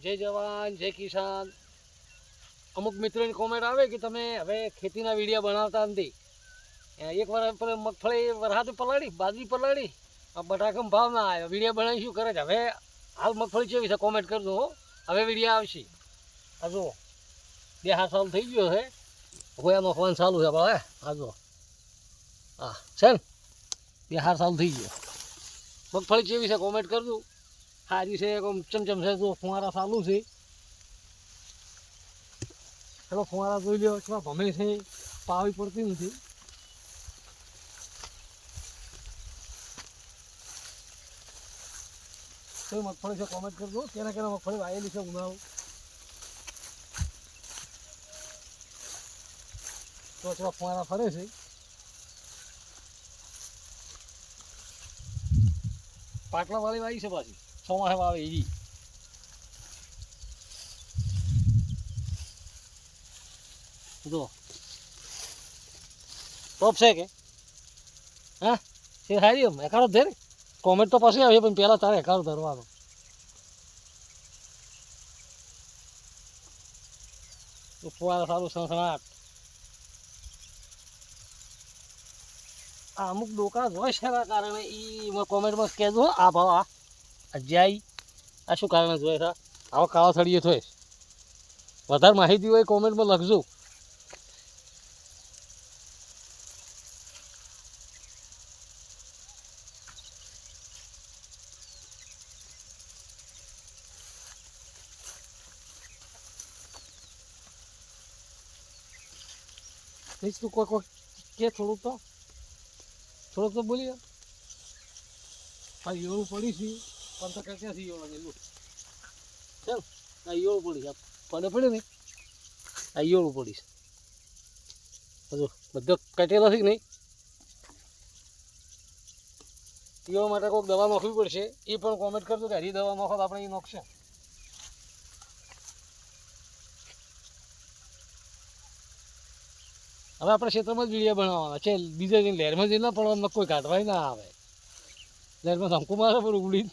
જય જવાન જય કિસાન. અમુક મિત્રોની કોમેન્ટ આવે કે તમે હવે ખેતીના વિડીયો બનાવતા નથી. એકવાર મગફળી વરસાદ પલાળી, બાજરી પલાળી, બટાકામાં ભાવ ના આવ્યો, વિડીયો બનાવી શું કરે છે. હવે હાલ મગફળી કેવી છે કોમેન્ટ કરજો હો. હવે વિડીયો આવશે. આ જો 2 સાલ થઈ ગયો છે, ગોયામાં ફોન ચાલુ છે ભાવે. આ જો હા છે ને, 2 સાલ થઈ ગયો. મગફળી કેવી છે કોમેન્ટ કરજો. સારી છે ચમચમ છે, જો ફુવારા ચાલુ છે. ચલો ફુવારા જોઈ લો, એટલા ભમે છે, પાવી પડતી નથી. કઈ મગફળી છે કોમેન્ટ કરજો. કેના કેના મગફળી વાયેલી છે ઉનાળો. તો એટલા ફુવારા ફરે છે. પાટલા વાળી વાવી છે પાછી, ચોમાસે વાવે એવી. જો ટોપ છે કે હા તે સારી એમ એકારો ધે ને. કોમેન્ટ તો પછી આવે પણ પહેલાં તારે એકારો ધરવાનો. ફુવારા સારું સણસણાટ. આ અમુક ડોકા હોય છે એના કારણે એ કોમેન્ટમાં કહેજો. આ ભાવ આ જાય આ શું કારણે જોઈએ છે. આવો કાળો થળીએ થોય વધારે માહિતી હોય કોમેન્ટમાં લખજો. તું કોઈ કે થોડુંક તો બોલી. આ ઈયોળું પડી છે પણ તો ક્યાંથી ઈયોળા ગયેલું ચાલ. આ ઈયોળું પડી છે, પડે પડે ને આ ઈયોળું પડી છે. બધો બધો કટેલો છે કે નહીં. ઈયોળ માટે કોઈક દવા નાખવી પડશે. એ પણ કોમેન્ટ કરજો કે હરી દવા નાખો તો આપણે એ નાખશે. હવે આપણે ક્ષેત્રમાં જ વિડીયો બનાવવાના છે. બીજે જઈને લહેરમાં જઈને પડવા કોઈ કાઢવાય ના આવે. લહેરમાં ધમકો મારે પણ ઉડી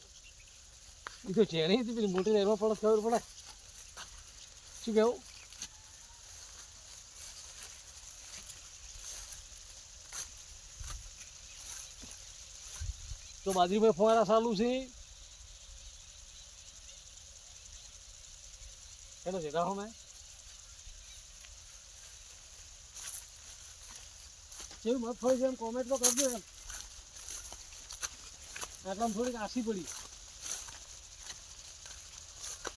એ તો છે નહીં. પેલી મોટી લહેરમાં પડે ખબર પડે. શું કહેવું. તો બાજરીમાં ફુવારા ચાલુ છે. એનો છે રાહો મેં કેવી મગફળી છે એમ કોમેન્ટમાં કરજો. એમ આટલામાં થોડીક આસી પડી.